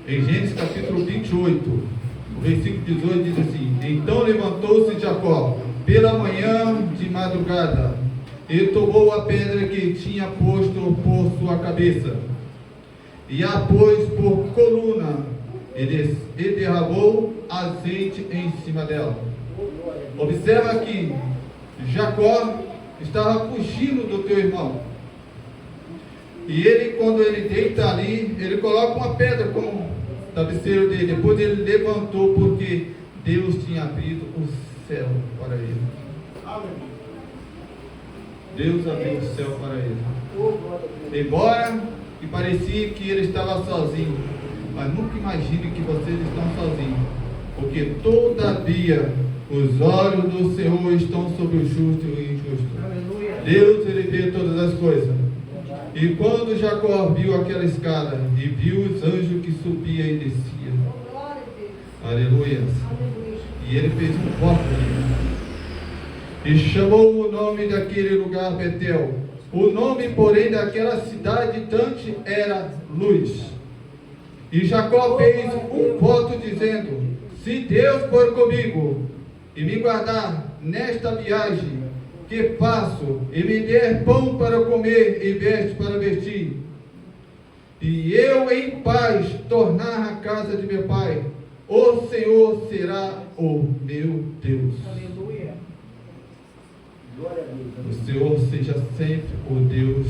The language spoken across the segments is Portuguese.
Em Gênesis capítulo 28, o versículo 18 diz assim: Então levantou-se Jacó pela manhã de madrugada e tomou a pedra que tinha posto por sua cabeça e a pôs por coluna e derramou azeite em cima dela. Observa que Jacó estava fugindo do teu irmão. E ele, quando ele deita ali, ele coloca uma pedra como travesseiro dele. Depois ele levantou porque Deus tinha abrido o céu para ele. Deus abriu o céu para ele. Embora que parecia que ele estava sozinho, mas nunca imagine que vocês estão sozinhos, porque todavia os olhos do Senhor estão sobre o justo e o injusto. Deus, ele vê todas as coisas. E quando Jacó viu aquela escada e viu os anjos que subiam e desciam, aleluia, e ele fez um voto e chamou o nome daquele lugar Betel. O nome, porém, daquela cidade distante era Luz. E Jacó fez um voto dizendo: se Deus for comigo e me guardar nesta viagem que faço, e me der pão para comer e veste para vestir, e eu em paz tornar a casa de meu pai, o Senhor será o meu Deus. Aleluia. Glória a Deus. O Senhor seja sempre o Deus,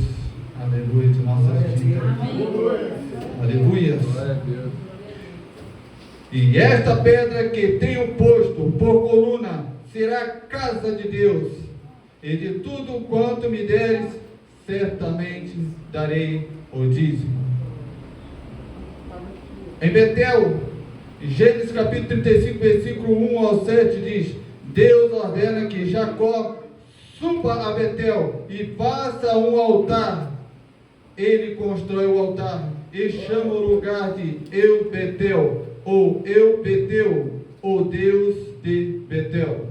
aleluia, de nossas vidas. Aleluia. E esta pedra que tenho posto por coluna será a casa de Deus. E de tudo quanto me deres, certamente darei o dízimo. Em Betel, Gênesis capítulo 35, versículo 1 ao 7 diz: Deus ordena que Jacó suba a Betel e faça um altar. Ele constrói o altar e chama o lugar de Eu Betel, ou Eu Betel, o Deus de Betel.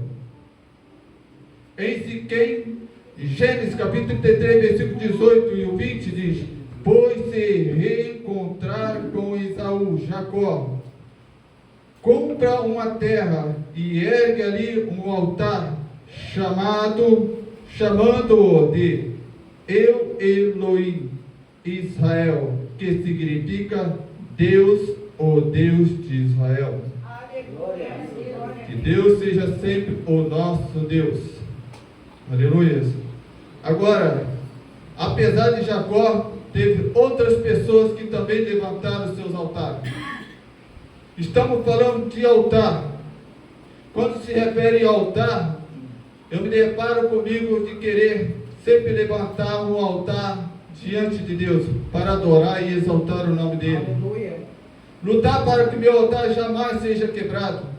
Em Siquém, Gênesis capítulo 33, versículo 18 e o 20 diz: pois se reencontrar com Esaú, Jacó compra uma terra e ergue ali um altar, chamando-o de Eu Elohim Israel, que significa Deus, o Deus de Israel. Que Deus seja sempre o nosso Deus. Aleluia. Agora, apesar de Jacó, teve outras pessoas que também levantaram seus altares. Estamos falando de altar. Quando se refere a altar, eu me deparo comigo de querer sempre levantar um altar diante de Deus, para adorar e exaltar o nome dele. Aleluia. Lutar para que meu altar jamais seja quebrado.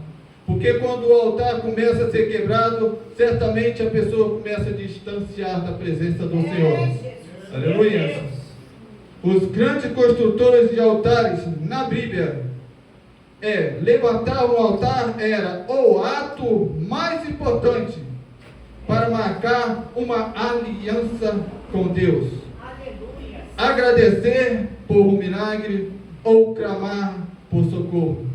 Porque quando o altar começa a ser quebrado, certamente a pessoa começa a distanciar da presença do Senhor. Aleluia. Os grandes construtores de altares na Bíblia, levantar um altar era o ato mais importante para marcar uma aliança com Deus. Aleluia. Agradecer por um milagre ou clamar por socorro.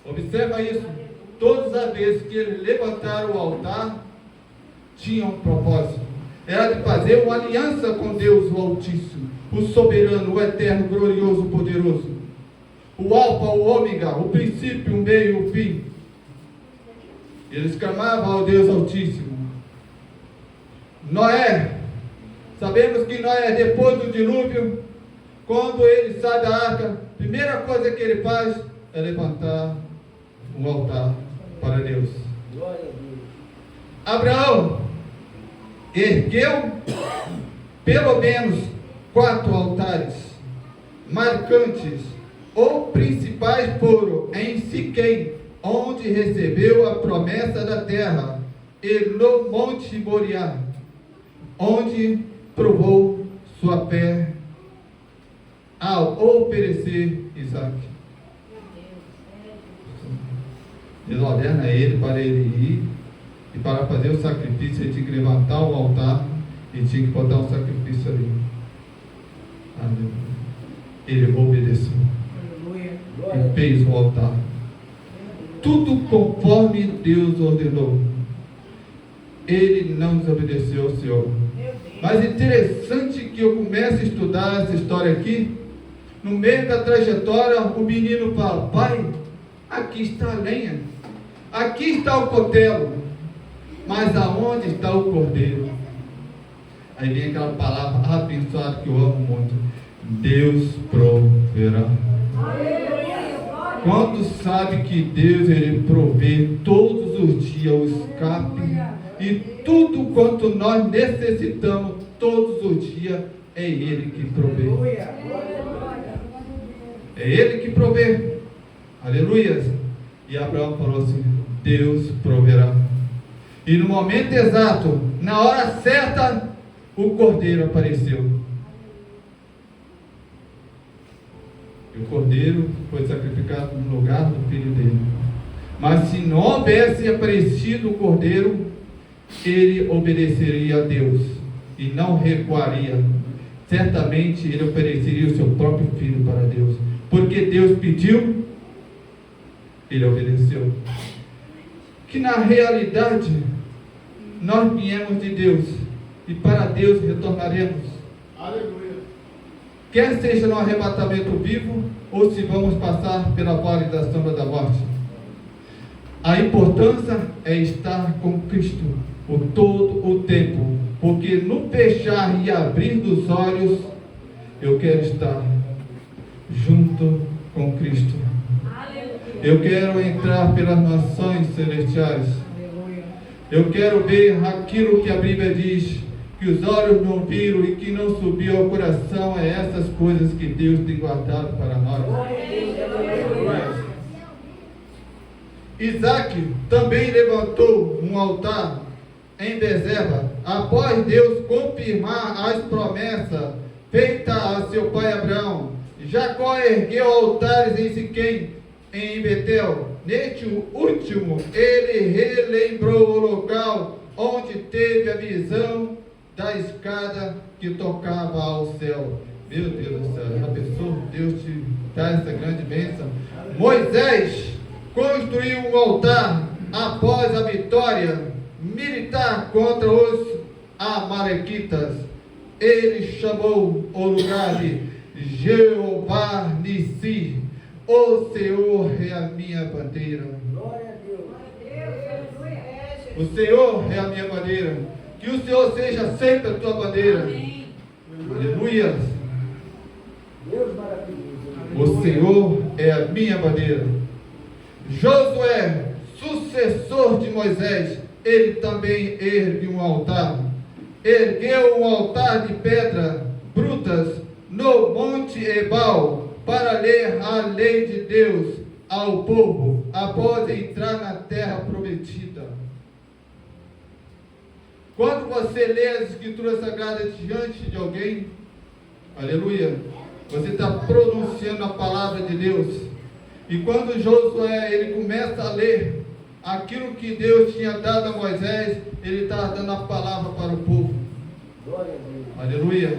Observa isso. Todas as vezes que eles levantaram o altar, tinham um propósito. Era de fazer uma aliança com Deus, o Altíssimo, o Soberano, o Eterno, Glorioso, Poderoso. O Alfa, o Ômega, o princípio, o meio e o fim. Eles clamavam ao Deus Altíssimo. Noé, sabemos que Noé, depois do dilúvio, quando ele sai da arca, a primeira coisa que ele faz é levantar um altar para Deus. Glória a Deus. Abraão ergueu pelo menos 4 altares marcantes. Os principais foram em Siquém, onde recebeu a promessa da terra, e no Monte Moriá, onde provou sua fé ao oferecer Isaac. Deus ordena ele para ele ir, e para fazer o sacrifício ele tinha que levantar o altar e tinha que botar um sacrifício ali. Aleluia. Ele obedeceu. Aleluia. fez o altar. Tudo conforme Deus ordenou. Ele não desobedeceu ao Senhor. Mas interessante que eu comece a estudar essa história aqui. No meio da trajetória, o menino fala: pai, aqui está a lenha, aqui está o cutelo, mas aonde está o cordeiro? Aí vem aquela palavra abençoada que eu amo muito: Deus proverá. Quantos sabem que Deus, Ele provê todos os dias o escape e tudo quanto nós necessitamos todos os dias, é Ele que provê. É Ele que provê. Aleluia. E Abraão falou assim: Deus proverá. E no momento exato, na hora certa, o cordeiro apareceu. E o cordeiro foi sacrificado no lugar do filho dele. Mas se não houvesse aparecido o cordeiro, ele obedeceria a Deus e não recuaria. Certamente ele ofereceria o seu próprio filho para Deus. Porque Deus pediu, ele obedeceu. Que na realidade nós viemos de Deus e para Deus retornaremos. Aleluia. Quer seja no arrebatamento vivo ou se vamos passar pela vale da sombra da morte. A importância é estar com Cristo por todo o tempo, porque no fechar e abrir dos olhos eu quero estar junto com Cristo. Eu quero entrar pelas nações celestiais. Eu quero ver aquilo que a Bíblia diz, que os olhos não viram e que não subiu ao coração, é essas coisas que Deus tem guardado para nós. Isaac também levantou um altar em Bezerra, após Deus confirmar as promessas feitas a seu pai Abraão. Jacó ergueu altares em Siquém, em Betel. Neste último, ele relembrou o local onde teve a visão da escada que tocava ao céu. Meu Deus do céu, já pensou? Deus te dá essa grande bênção. Moisés construiu um altar após a vitória militar contra os amalequitas. Ele chamou o lugar de Jeová Nissi. O Senhor é a minha bandeira. Glória a Deus. O Senhor é a minha bandeira. Que o Senhor seja sempre a tua bandeira. Aleluia. Deus maravilhoso. O Senhor é a minha bandeira. Josué, sucessor de Moisés, ele também ergue um altar. Ergueu um altar de pedra brutas no Monte Ebal para ler a lei de Deus ao povo após entrar na terra prometida. Quando você lê as Escrituras Sagradas diante de alguém, aleluia, você está pronunciando a palavra de Deus. E quando Josué ele começa a ler aquilo que Deus tinha dado a Moisés, ele está dando a palavra para o povo. Glória a Deus. Aleluia.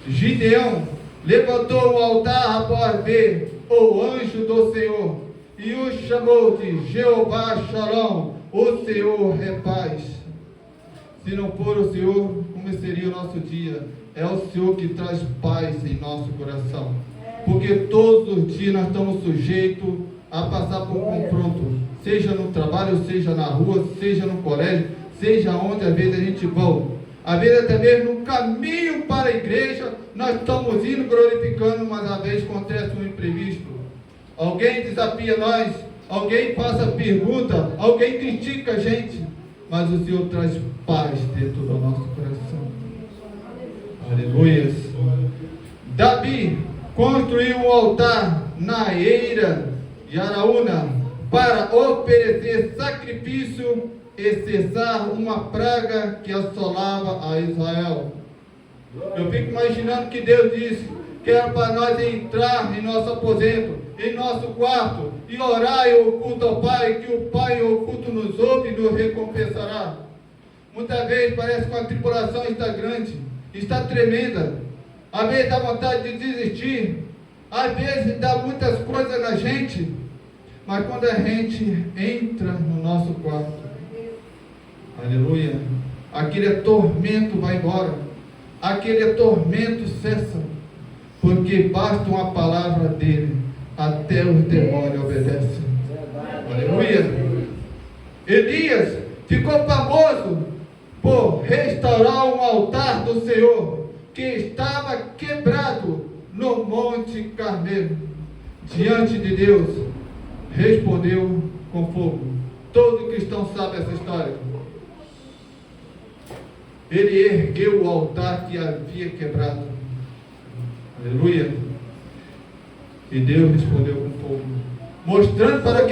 Gideão levantou o altar após ver o anjo do Senhor e o chamou de Jeová Shalom. O Senhor é paz. Se não for o Senhor, como seria o nosso dia? É o Senhor que traz paz em nosso coração. Porque todos os dias nós estamos sujeitos a passar por um confronto. Seja no trabalho, seja na rua, seja no colégio, seja onde às vezes a gente vai. Às vezes até mesmo no caminho para a igreja, nós estamos indo glorificando, mas às vezes acontece um imprevisto. Alguém desafia nós, alguém faça pergunta, alguém critica a gente, mas o Senhor traz paz dentro do nosso coração. Aleluia. Davi construiu um altar na eira de Araúna para oferecer sacrifício e cessar uma praga que assolava a Israel. Eu fico imaginando que Deus disse que era para nós entrar em nosso aposento, em nosso quarto, e orar e oculto ao Pai, que o Pai oculto nos ouve e nos recompensará. Muitas vezes parece que a tribulação está grande, está tremenda. Às vezes dá vontade de desistir, Às vezes dá muitas coisas na gente, mas quando a gente entra no nosso quarto, aleluia, aquele tormento vai embora, aquele tormento cessa, porque basta uma palavra dele, até os demônios obedecem. Aleluia. Elias ficou famoso por restaurar um altar do Senhor que estava quebrado no Monte Carmelo. Diante de Deus, respondeu com fogo. Todo cristão sabe essa história. Ele ergueu o altar que havia quebrado. Aleluia. E Deus respondeu com fogo, mostrando para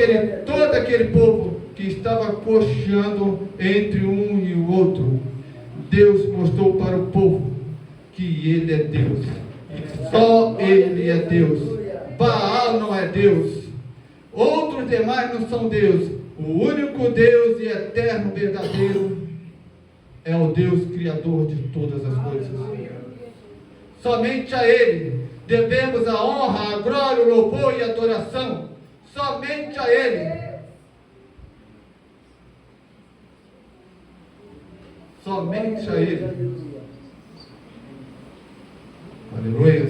todo aquele povo que estava cocheando entre um e o outro. Deus mostrou para o povo que Ele é Deus. Só Ele é Deus. Baal não é Deus. Outros demais não são Deus. O único Deus e eterno verdadeiro é o Deus Criador de todas as coisas. Somente a Ele devemos a honra, a glória, o louvor e a adoração. Somente a Ele. Somente a Ele. Aleluia.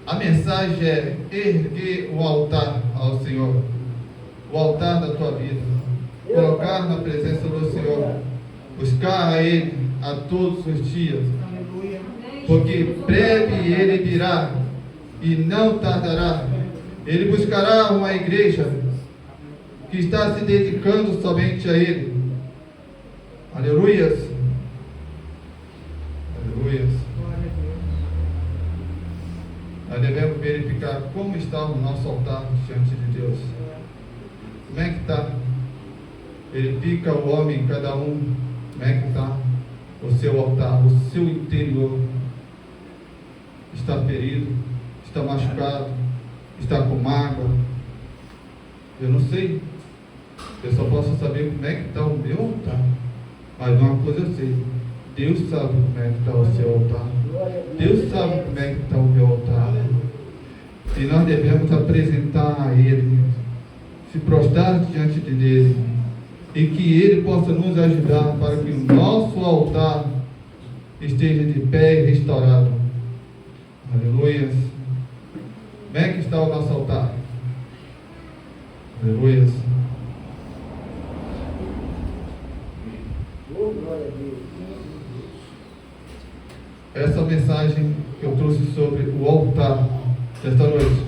A mensagem é erguer o altar ao Senhor. O altar da tua vida. Colocar na presença do Senhor. Buscar a Ele a todos os dias. Porque breve Ele virá e não tardará. Ele buscará uma igreja que está se dedicando somente a Ele. Aleluias. Aleluias. Nós devemos verificar como está o nosso altar diante de Deus. Como é que está? Verifica o homem, cada um, como é que está o seu altar, o seu interior. Está ferido, está machucado, está com mágoa. Eu não sei. Eu só posso saber como é que está o meu altar. Mas uma coisa eu sei. Deus sabe como é que está o seu altar. Deus sabe como é que está o meu altar. E nós devemos apresentar a Ele, se prostrar diante dele, e que Ele possa nos ajudar para que o nosso altar esteja de pé e restaurado. Aleluia. Como é que está o nosso altar? Aleluia. Essa mensagem que eu trouxe sobre o altar desta noite